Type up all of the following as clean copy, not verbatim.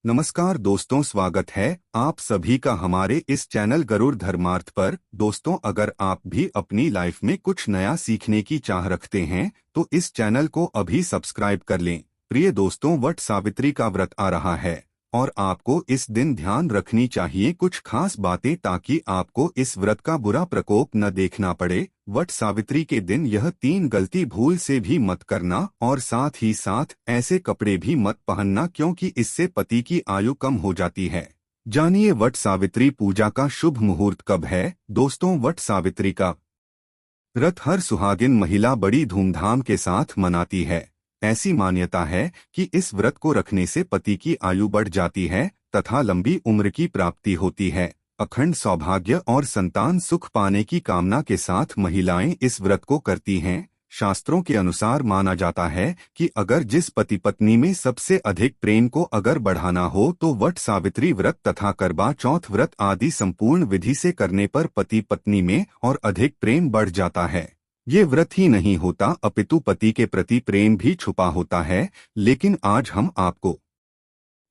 नमस्कार दोस्तों, स्वागत है आप सभी का हमारे इस चैनल गरुड़ धर्मार्थ पर। दोस्तों, अगर आप भी अपनी लाइफ में कुछ नया सीखने की चाह रखते हैं तो इस चैनल को अभी सब्सक्राइब कर लें। प्रिय दोस्तों, वट सावित्री का व्रत आ रहा है और आपको इस दिन ध्यान रखनी चाहिए कुछ खास बातें, ताकि आपको इस व्रत का बुरा प्रकोप न देखना पड़े। वट सावित्री के दिन यह 3 गलती भूल से भी मत करना और साथ ही साथ ऐसे कपड़े भी मत पहनना, क्योंकि इससे पति की आयु कम हो जाती है। जानिए वट सावित्री पूजा का शुभ मुहूर्त कब है। दोस्तों, वट सावित्री का व्रत हर सुहागिन महिला बड़ी धूमधाम के साथ मनाती है। ऐसी मान्यता है कि इस व्रत को रखने से पति की आयु बढ़ जाती है तथा लंबी उम्र की प्राप्ति होती है। अखंड सौभाग्य और संतान सुख पाने की कामना के साथ महिलाएं इस व्रत को करती हैं। शास्त्रों के अनुसार माना जाता है कि अगर जिस पति पत्नी में सबसे अधिक प्रेम को अगर बढ़ाना हो तो वट सावित्री व्रत तथा करवा चौथ व्रत आदि संपूर्ण विधि से करने पर पति पत्नी में और अधिक प्रेम बढ़ जाता है। ये व्रत ही नहीं होता अपितु पति के प्रति प्रेम भी छुपा होता है। लेकिन आज हम आपको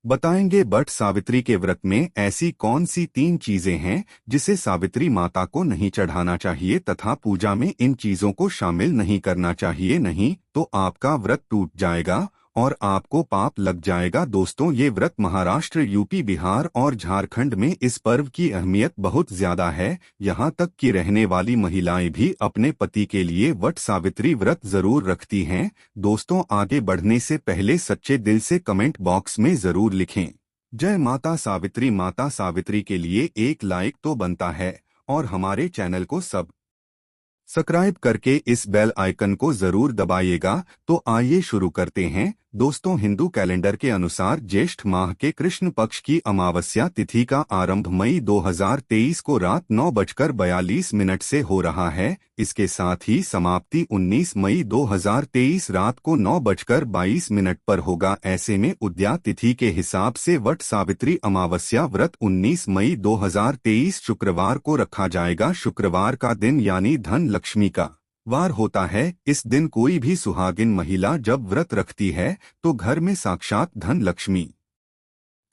बताएंगे वट सावित्री के व्रत में ऐसी कौन सी 3 चीजें हैं जिसे सावित्री माता को नहीं चढ़ाना चाहिए तथा पूजा में इन चीजों को शामिल नहीं करना चाहिए, नहीं तो आपका व्रत टूट जाएगा और आपको पाप लग जाएगा। दोस्तों, ये व्रत महाराष्ट्र, यूपी, बिहार और झारखंड में इस पर्व की अहमियत बहुत ज्यादा है। यहाँ तक कि रहने वाली महिलाएं भी अपने पति के लिए वट सावित्री व्रत जरूर रखती हैं। दोस्तों, आगे बढ़ने से पहले सच्चे दिल से कमेंट बॉक्स में जरूर लिखें जय माता सावित्री। माता सावित्री के लिए एक लाइक तो बनता है और हमारे चैनल को सब्सक्राइब करके इस बेल आइकन को जरूर दबाइएगा। तो आइए शुरू करते हैं। दोस्तों, हिंदू कैलेंडर के अनुसार ज्येष्ठ माह के कृष्ण पक्ष की अमावस्या तिथि का आरंभ मई 2023 को रात 9:42 से हो रहा है। इसके साथ ही समाप्ति 19 मई 2023 रात को 9:22 पर होगा। ऐसे में उदया तिथि के हिसाब से वट सावित्री अमावस्या व्रत 19 मई 2023 शुक्रवार को रखा जाएगा। शुक्रवार का दिन यानी धन लक्ष्मी का वार होता है। इस दिन कोई भी सुहागिन महिला जब व्रत रखती है तो घर में साक्षात धन लक्ष्मी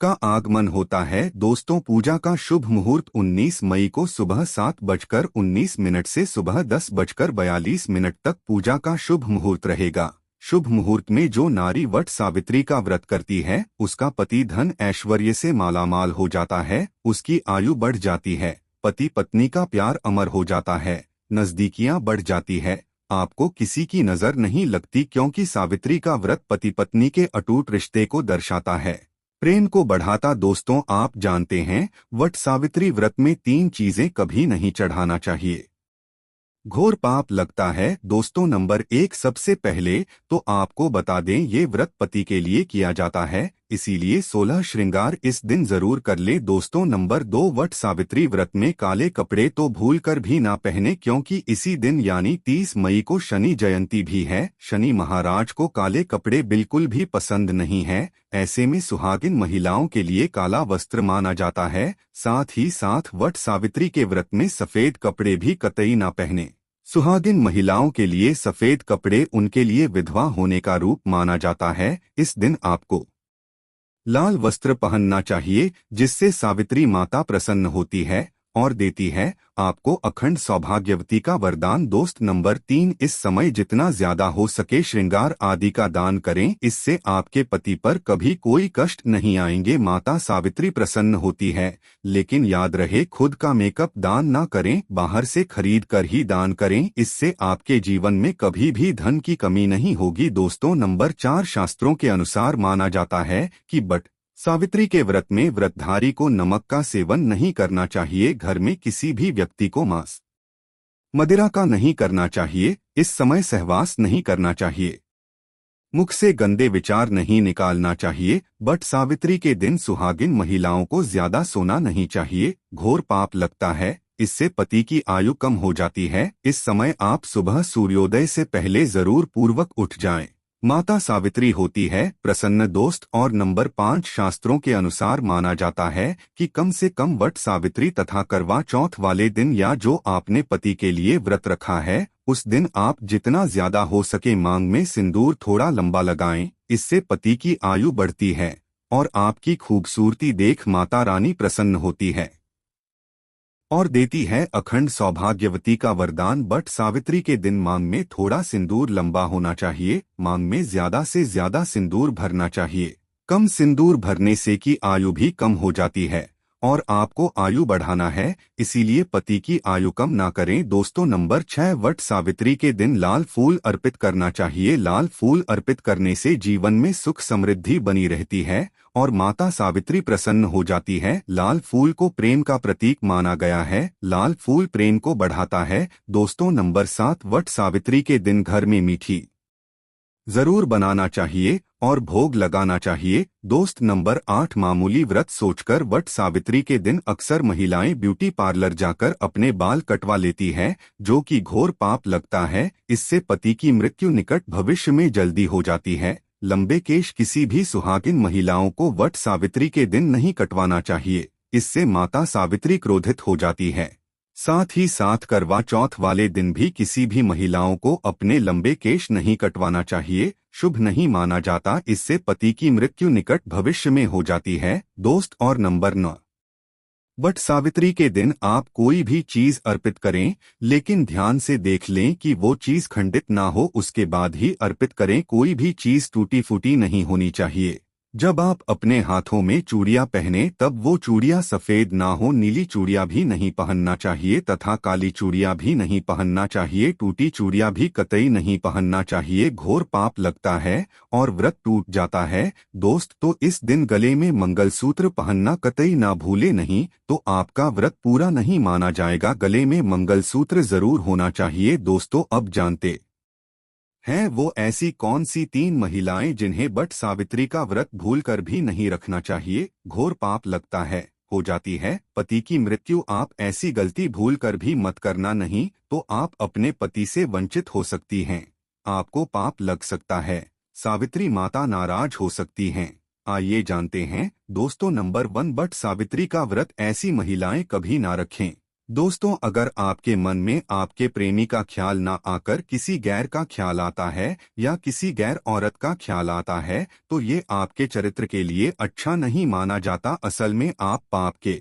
का आगमन होता है। दोस्तों, पूजा का शुभ मुहूर्त 19 मई को सुबह 7:19 से सुबह 10:42 तक पूजा का शुभ मुहूर्त रहेगा। शुभ मुहूर्त में जो नारी वट सावित्री का व्रत करती है उसका पति धन ऐश्वर्य से मालामाल हो जाता है, उसकी आयु बढ़ जाती है, पति पत्नी का प्यार अमर हो जाता है, नजदीकियां बढ़ जाती है, आपको किसी की नजर नहीं लगती, क्योंकि सावित्री का व्रत पति पत्नी के अटूट रिश्ते को दर्शाता है, प्रेम को बढ़ाता। दोस्तों, आप जानते हैं वट सावित्री व्रत में 3 चीजें कभी नहीं चढ़ाना चाहिए, घोर पाप लगता है। दोस्तों, नंबर 1, सबसे पहले तो आपको बता दें ये व्रत पति के लिए किया जाता है, इसीलिए 16 श्रृंगार इस दिन जरूर कर ले। दोस्तों, नंबर 2, वट सावित्री व्रत में काले कपड़े तो भूल कर भी ना पहने, क्योंकि इसी दिन यानी 30 मई को शनि जयंती भी है। शनि महाराज को काले कपड़े बिल्कुल भी पसंद नहीं है। ऐसे में सुहागिन महिलाओं के लिए काला वस्त्र माना जाता है। साथ ही साथ वट सावित्री के व्रत में सफेद कपड़े भी कतई ना पहने। सुहागिन महिलाओं के लिए सफेद कपड़े उनके लिए विधवा होने का रूप माना जाता है। इस दिन आपको लाल वस्त्र पहनना चाहिए, जिससे सावित्री माता प्रसन्न होती है और देती है आपको अखंड सौभाग्यवती का वरदान। दोस्त, नंबर 3, इस समय जितना ज्यादा हो सके श्रृंगार आदि का दान करें, इससे आपके पति पर कभी कोई कष्ट नहीं आएंगे। माता सावित्री प्रसन्न होती है, लेकिन याद रहे खुद का मेकअप दान ना करें, बाहर से खरीद कर ही दान करें, इससे आपके जीवन में कभी भी धन की कमी नहीं होगी। दोस्तों, नंबर 4, शास्त्रों के अनुसार माना जाता है कि वट सावित्री के व्रत में व्रतधारी को नमक का सेवन नहीं करना चाहिए। घर में किसी भी व्यक्ति को मांस मदिरा का नहीं करना चाहिए। इस समय सहवास नहीं करना चाहिए, मुख से गंदे विचार नहीं निकालना चाहिए। वट सावित्री के दिन सुहागिन महिलाओं को ज्यादा सोना नहीं चाहिए, घोर पाप लगता है, इससे पति की आयु कम हो जाती है। इस समय आप सुबह सूर्योदय से पहले जरूर पूर्वक उठ जाएं। माता सावित्री होती है प्रसन्न। दोस्त, और नंबर 5, शास्त्रों के अनुसार माना जाता है कि कम से कम वट सावित्री तथा करवा चौथ वाले दिन या जो आपने पति के लिए व्रत रखा है उस दिन आप जितना ज्यादा हो सके मांग में सिंदूर थोड़ा लंबा लगाएं, इससे पति की आयु बढ़ती है और आपकी खूबसूरती देख माता रानी प्रसन्न होती है और देती है अखंड सौभाग्यवती का वरदान। बट सावित्री के दिन मांग में थोड़ा सिंदूर लंबा होना चाहिए। मांग में ज्यादा से ज्यादा सिंदूर भरना चाहिए। कम सिंदूर भरने से की आयु भी कम हो जाती है और आपको आयु बढ़ाना है, इसीलिए पति की आयु कम ना करें। दोस्तों नंबर 6, वट सावित्री के दिन लाल फूल अर्पित करना चाहिए। लाल फूल अर्पित करने से जीवन में सुख समृद्धि बनी रहती है और माता सावित्री प्रसन्न हो जाती है। लाल फूल को प्रेम का प्रतीक माना गया है। लाल फूल प्रेम को बढ़ाता है। दोस्तों नंबर 7, वट सावित्री के दिन घर में मीठी जरूर बनाना चाहिए और भोग लगाना चाहिए। दोस्त नंबर 8, मामूली व्रत सोचकर वट सावित्री के दिन अक्सर महिलाएं ब्यूटी पार्लर जाकर अपने बाल कटवा लेती हैं, जो कि घोर पाप लगता है। इससे पति की मृत्यु निकट भविष्य में जल्दी हो जाती है। लंबे केश किसी भी सुहागिन महिलाओं को वट सावित्री के दिन नहीं कटवाना चाहिए, इससे माता सावित्री क्रोधित हो जाती है। साथ ही साथ करवा चौथ वाले दिन भी किसी भी महिलाओं को अपने लंबे केश नहीं कटवाना चाहिए, शुभ नहीं माना जाता। इससे पति की मृत्यु निकट भविष्य में हो जाती है। दोस्त और नंबर 9, वट सावित्री के दिन आप कोई भी चीज अर्पित करें, लेकिन ध्यान से देख लें कि वो चीज खंडित ना हो, उसके बाद ही अर्पित करें। कोई भी चीज टूटी फूटी नहीं होनी चाहिए। जब आप अपने हाथों में चूड़ियां पहने तब वो चूड़ियां सफेद ना हो। नीली चूड़ियां भी नहीं पहनना चाहिए तथा काली चूड़ियां भी नहीं पहनना चाहिए। टूटी चूड़ियां भी कतई नहीं पहनना चाहिए, घोर पाप लगता है और व्रत टूट जाता है। दोस्त तो इस दिन गले में मंगलसूत्र पहनना कतई ना भूले, नहीं तो आपका व्रत पूरा नहीं माना जाएगा। गले में मंगलसूत्र जरूर होना चाहिए। दोस्तों अब जानते हैं वो ऐसी कौन सी 3 महिलाएं जिन्हें वट सावित्री का व्रत भूलकर भी नहीं रखना चाहिए, घोर पाप लगता है, हो जाती है पति की मृत्यु। आप ऐसी गलती भूलकर भी मत करना, नहीं तो आप अपने पति से वंचित हो सकती हैं, आपको पाप लग सकता है, सावित्री माता नाराज हो सकती हैं। आइए जानते हैं। दोस्तों नंबर 1, वट सावित्री का व्रत ऐसी महिलाएं कभी ना रखें। दोस्तों अगर आपके मन में आपके प्रेमी का ख्याल ना आकर किसी गैर का ख्याल आता है या किसी गैर औरत का ख्याल आता है, तो ये आपके चरित्र के लिए अच्छा नहीं माना जाता। असल में आप पाप के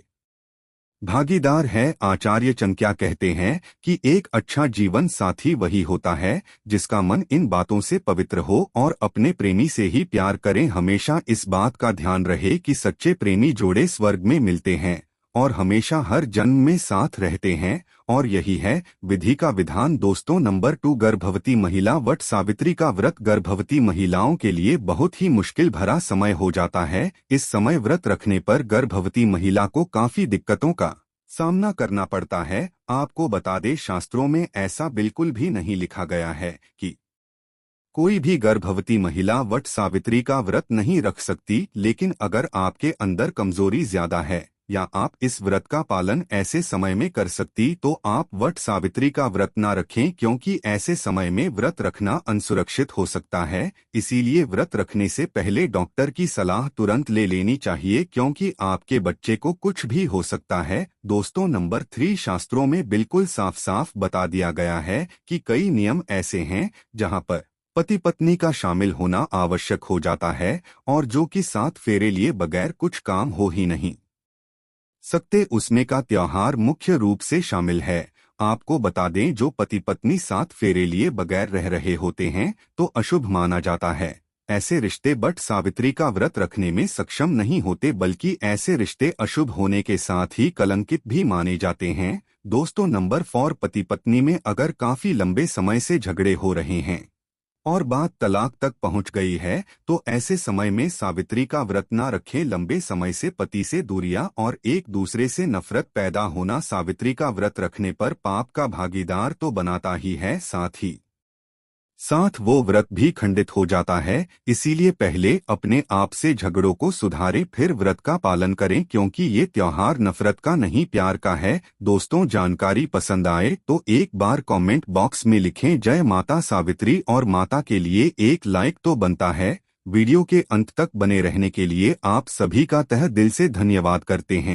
भागीदार है। आचार्य चंक्या कहते हैं कि एक अच्छा जीवन साथी वही होता है जिसका मन इन बातों से पवित्र हो और अपने प्रेमी से ही प्यार करें। हमेशा इस बात का ध्यान रहे कि सच्चे प्रेमी जोड़े स्वर्ग में मिलते हैं और हमेशा हर जन्म में साथ रहते हैं, और यही है विधि का विधान। दोस्तों नंबर 2, गर्भवती महिला। वट सावित्री का व्रत गर्भवती महिलाओं के लिए बहुत ही मुश्किल भरा समय हो जाता है। इस समय व्रत रखने पर गर्भवती महिला को काफी दिक्कतों का सामना करना पड़ता है। आपको बता दें, शास्त्रों में ऐसा बिल्कुल भी नहीं लिखा गया है कि कोई भी गर्भवती महिला वट सावित्री का व्रत नहीं रख सकती, लेकिन अगर आपके अंदर कमजोरी ज्यादा है या आप इस व्रत का पालन ऐसे समय में कर सकती, तो आप वट सावित्री का व्रत ना रखें, क्योंकि ऐसे समय में व्रत रखना असुरक्षित हो सकता है। इसीलिए व्रत रखने से पहले डॉक्टर की सलाह तुरंत ले लेनी चाहिए, क्योंकि आपके बच्चे को कुछ भी हो सकता है। दोस्तों नंबर 3, शास्त्रों में बिल्कुल साफ साफ बता दिया गया है कि कई नियम ऐसे हैं जहां पर पति पत्नी का शामिल होना आवश्यक हो जाता है और जो कि 7 फेरे लिए बगैर कुछ काम हो ही नहीं सकते, उसमें का त्योहार मुख्य रूप से शामिल है। आपको बता दें, जो पति पत्नी 7 फेरे लिए बगैर रह रहे होते हैं तो अशुभ माना जाता है। ऐसे रिश्ते वट सावित्री का व्रत रखने में सक्षम नहीं होते, बल्कि ऐसे रिश्ते अशुभ होने के साथ ही कलंकित भी माने जाते हैं। दोस्तों नंबर 4, पति पत्नी में अगर काफी लंबे समय से झगड़े हो रहे हैं और बात तलाक तक पहुंच गई है, तो ऐसे समय में सावित्री का व्रत ना रखें। लंबे समय से पति से दूरियां और एक दूसरे से नफरत पैदा होना सावित्री का व्रत रखने पर पाप का भागीदार तो बनाता ही है, साथ वो व्रत भी खंडित हो जाता है। इसीलिए पहले अपने आप से झगड़ों को सुधारें, फिर व्रत का पालन करें, क्योंकि ये त्योहार नफरत का नहीं प्यार का है। दोस्तों जानकारी पसंद आए तो एक बार कमेंट बॉक्स में लिखें जय माता सावित्री, और माता के लिए एक लाइक तो बनता है। वीडियो के अंत तक बने रहने के लिए आप सभी का तहे दिल से धन्यवाद करते हैं।